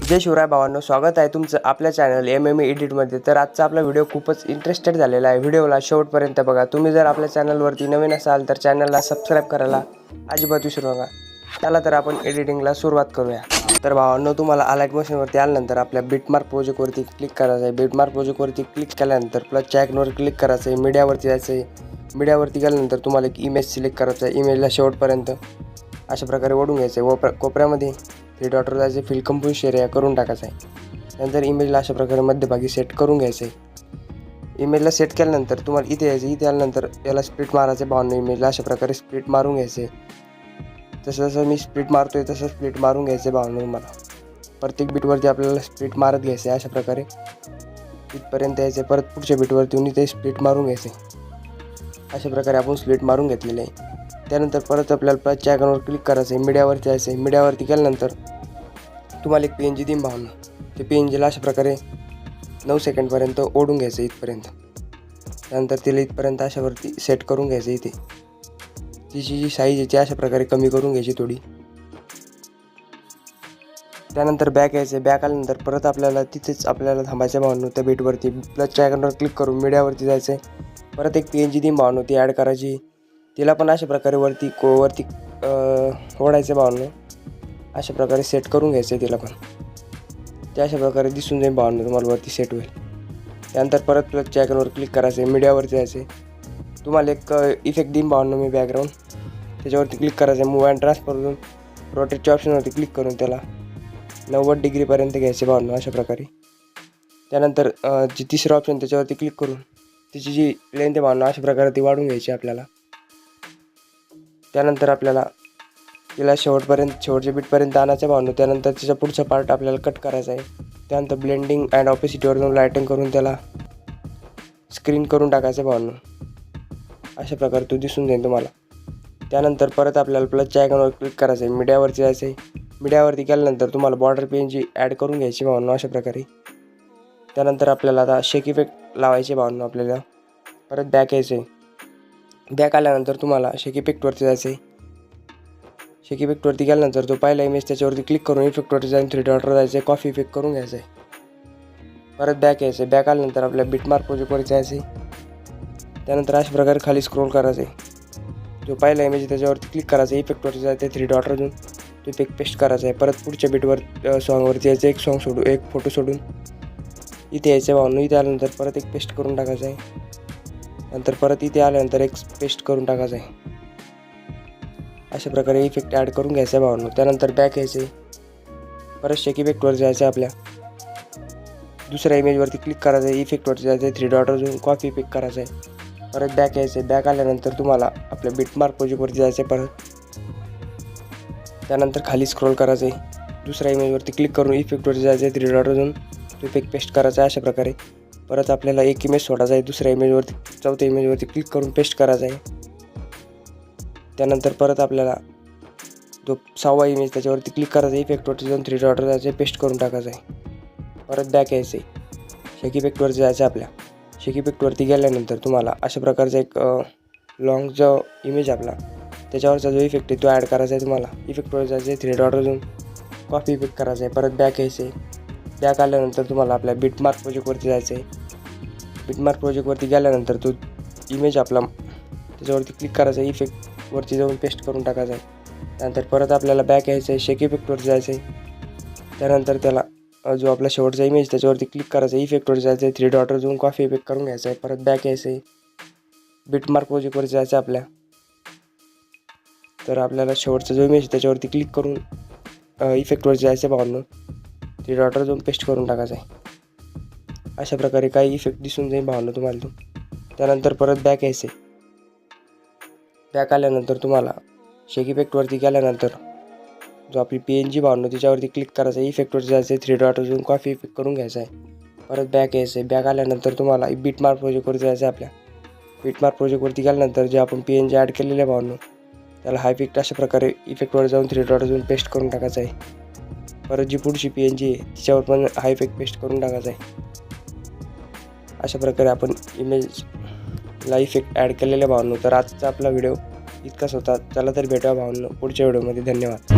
जय शिवराय भावांनो, स्वागत आहे तुमचं आपल्या चॅनल MM एडिटमध्ये। तर आजचा आपला व्हिडिओ खूपच इंटरेस्टेड झालेला आहे। व्हिडिओला शेवटपर्यंत बघा। तुम्ही जर आपल्या चॅनलवरती नवीन असाल तर चॅनलला सबस्क्राइब करायला अजिबात विसरू नका। चला तर आपण एडिटिंगला सुरुवात करूया। तर भावांनो, तुम्हाला अलाइट मोशनवरती आल्यानंतर आपल्या बिटमार्क प्रोजेक्टवरती क्लिक करायचं आहे। बिटमार्क प्रोजेक्टवरती क्लिक केल्यानंतर प्लसच्या आयकॉनवर क्लिक करायचं आहे। मीडियावरती जायचं आहे। मीडियावरती गेल्यानंतर तुम्हाला एक इमेज सिलेक्ट करायचा आहे। इमेजला शेवटपर्यंत अशा प्रकारे ओढून घ्यायचं आहे। कोपऱ्यामध्ये 3 डॉटवर जायचे, फिल कंपोजिशन एरिया करून टाकायचं आहे। नंतर इमेजला अशा प्रकारे मध्यभागी सेट करून घ्यायचं आहे। इमेजला सेट केल्यानंतर तुम्हाला इथे यायचं। इथे आल्यानंतर याला स्प्लिट मारायचं भावांनो। इमेजला अशा प्रकारे स्प्लिट मारून घ्यायचे। जसं मी स्प्लिट मारतोय तसं स्प्लिट मारून घ्यायचं भावांनो। मला प्रत्येक बीटवरती आपल्याला स्प्लिट मारत घ्यायचं आहे। अशा प्रकारे इथपर्यंत यायचं। परत पुढच्या बीटवरती येऊन इथे स्प्लिट मारून घ्यायचे। अशा प्रकारे आपण स्प्लिट मारून घेतलेले आहे। त्यानंतर परत आपल्याला प्लसच्या आयकॉनवर क्लिक करायचं आहे। मीडियावरती जायचं आहे। मीडियावरती गेल्यानंतर तुम्हाला एक PNG देईन भावांनो। ते PNGला अशा प्रकारे 9 सेकंडपर्यंत ओढून घ्यायचं इथपर्यंत। त्यानंतर तिला इथपर्यंत अशावरती सेट करून घ्यायचं। इथे तिची जी साईज आहे ती अशा प्रकारे कमी करून घ्यायची थोडी। त्यानंतर बॅक यायचं। बॅक आल्यानंतर परत आपल्याला तिथेच आपल्याला थांबायचं भावांनो। त्या बीटवरती प्लसच्या आयकॉनवर क्लिक करून मीडियावरती जायचं आहे। परत एक PNG देईन भावांनो, ती ॲड करायची। तिला पण अशा प्रकारे वरती ओढायचं भावांनो। अशा प्रकारे सेट करून घ्यायचं तिला पण। ते अशा प्रकारे दिसून जाईल भावांनो, तुम्हाला वरती सेट होईल। त्यानंतर परत प्लसच्या आयकॉनवर क्लिक करायचं आहे। मीडियावरती जायचं आहे। तुम्हाला एक इफेक्ट देईन भावांनो मी बॅकग्राऊंड, त्याच्यावरती क्लिक करायचं आहे। मूव्ह अँड ट्रान्सफरवरून रोटेटच्या ऑप्शनवरती क्लिक करून त्याला 90 डिग्रीपर्यंत घ्यायचे भावांनो अशा प्रकारे। त्यानंतर जी तिसरं ऑप्शन त्याच्यावरती क्लिक करून तिची जी लेंथ आहे भावांनो अशा प्रकारे ती वाढवून घ्यायची आपल्याला। त्यानंतर आपल्याला तिला शेवटच्या बीटपर्यंत आणायचं भावांनो। त्यानंतर त्याचा पुढचा पार्ट आपल्याला कट करायचा आहे। त्यानंतर ब्लेंडिंग अँड ऑपेसिटीवर जाऊन लायटिंग करून त्याला स्क्रीन करून टाकायचं भावांनो। अशा प्रकारे तो दिसून जाईल तुम्हाला। त्यानंतर परत आपल्याला प्लसच्या आयकॉनवर क्लिक करायचं आहे। मीडियावरती जायचं आहे। मीडियावरती गेल्यानंतर तुम्हाला बॉर्डर PNG ॲड करून घ्यायची भावांनो अशा प्रकारे। त्यानंतर आपल्याला आता शेक इफेक्ट लावायचे भावांनो आपल्याला। परत बॅक यायचं आहे। बॅक आल्यानंतर तुम्हाला शेक इफेक्टवरती जायचं आहे। शेक इफेक्टवरती गेल्यानंतर तो पहिला इमेज त्याच्यावरती क्लिक करून इफेक्टवरती जाऊन 3 डॉटवर जायचं आहे। कॉफी इफेक्ट करून घ्यायचं आहे। परत बॅक यायचं आहे। बॅक आल्यानंतर आपल्या बिटमार्क प्रोजेक्टवरती जायचं आहे। त्यानंतर अशा प्रकारे खाली स्क्रोल करायचं आहे। जो पहिला इमेज त्याच्यावरती क्लिक करायचं आहे। इफेक्टवरती जायचं आहे। 3 डॉटवर जाऊन तो इफेक्ट पेस्ट करायचा आहे। परत पुढच्या बीटवर सॉन्गवरती यायचं। एक फोटो सोडून इथे यायचं भावांनो। इथे आल्यानंतर परत एक पेस्ट करून टाकायचं आहे। नंतर परत इथे आल्यानंतर एक पेस्ट करून टाकायचं आहे। अशा प्रकारे इफेक्ट ॲड करून घ्यायचा भावांनो। त्यानंतर बॅक यायचं आहे। परत शेक इफेक्टवर जायचं आहे। आपल्या दुसऱ्या इमेजवरती क्लिक करायचं आहे। इफेक्टवरती जायचं आहे। 3 डॉटवर जाऊन कॉफी इफेक्ट करायचं आहे। परत बॅक यायचं आहे। बॅक आल्यानंतर तुम्हाला आपल्या बिटमार्क प्रोजेक्टवरती जायचं आहे परत। त्यानंतर खाली स्क्रोल करायचं आहे। दुसऱ्या इमेजवरती क्लिक करून इफेक्टवरती जायचं आहे। 3 डॉटवर जाऊन तो इफेक्ट पेस्ट करायचा आहे। अशा प्रकारे परत आपल्याला एक इमेज सोडायचा आहे। दुसऱ्या इमेजवरती चौथ्या इमेजवरती क्लिक करून पेस्ट करायचा आहे। त्यानंतर परत आपल्याला जो 6वा इमेज त्याच्यावरती क्लिक करायचा आहे। इफेक्टवरती जाऊन 3 डॉटवर जायचं आहे। पेस्ट करून टाकायचं आहे। परत बॅक यायचं आहे। शेक इफेक्टवरती जायचं आहे। आपल्या शेक इफेक्टवरती गेल्यानंतर तुम्हाला अशा प्रकारचा एक लॉंग जो इमेज आपला त्याच्यावरचा जो इफेक्ट आहे तो ॲड करायचा आहे तुम्हाला। इफेक्टवर जायचं आहे। 3 डॉटवर जाऊन कॉफी इफेक्ट करायचा आहे। परत बॅक यायचं आहे। बॅक आल्यानंतर तुम्हाला आपल्या बिटमार्क प्रोजेक्टवरती जायचं आहे। बिटमार्क प्रोजेक्टवरती गेल्यानंतर तो इमेज आपला त्याच्यावरती क्लिक करायचा आहे। इफेक्टवरती जाऊन पेस्ट करून टाकायचा आहे। त्यानंतर परत आपल्याला बॅक यायचं आहे। शेक इफेक्टवरती जायचं आहे। त्यानंतर त्याला जो आपला शेवटचा इमेज त्याच्यावरती क्लिक करायचं आहे। इफेक्टवरती जायचं आहे। 3 डॉटवर जाऊन कॉफी इफेक्ट करून घ्यायचा आहे। परत बॅक यायचं आहे। बिटमार्क प्रोजेक्टवरती जायचं आहे आपल्या। तर आपल्याला शेवटचा जो इमेज त्याच्यावरती क्लिक करून इफेक्टवरती जायचं आहे भावांनो। 3 डॉटवर जाऊन पेस्ट करून टाकायचं आहे। अशा प्रकारे काही इफेक्ट दिसून जाईल भावांनो तुम्हाला तो। त्यानंतर परत बॅक यायचं आहे। बॅक आल्यानंतर तुम्हाला शेक इफेक्टवरती गेल्यानंतर जो आपली PNG भावांनो तिच्यावरती क्लिक करायचं आहे। इफेक्टवरती जायचं आहे। 3 डॉटवर जाऊन कॉफी इफेक्ट करून घ्यायचा आहे। परत बॅक यायचं आहे। बॅक आल्यानंतर तुम्हाला बिटमार्क प्रोजेक्टवरती जायचं आहे। आपल्या बिटमार्क प्रोजेक्टवरती गेल्यानंतर जे आपण PNG ॲड केलेले आहे भावांनो त्याला हा इफेक्ट अशा प्रकारे इफेक्टवर जाऊन 3 डॉटवर जाऊन पेस्ट करून टाकायचा आहे। परत जी पुढची PNG आहे तिच्यावर पण हा इफेक्ट पेस्ट करून टाकायचा आहे। अशा प्रकारे आपण इमेजला इफेक्ट ॲड केलेले भावांनो। तर आजचा आपला व्हिडिओ इतकाच होता। चला तर भेटूया भावांनो पुढच्या व्हिडिओमध्ये। धन्यवाद।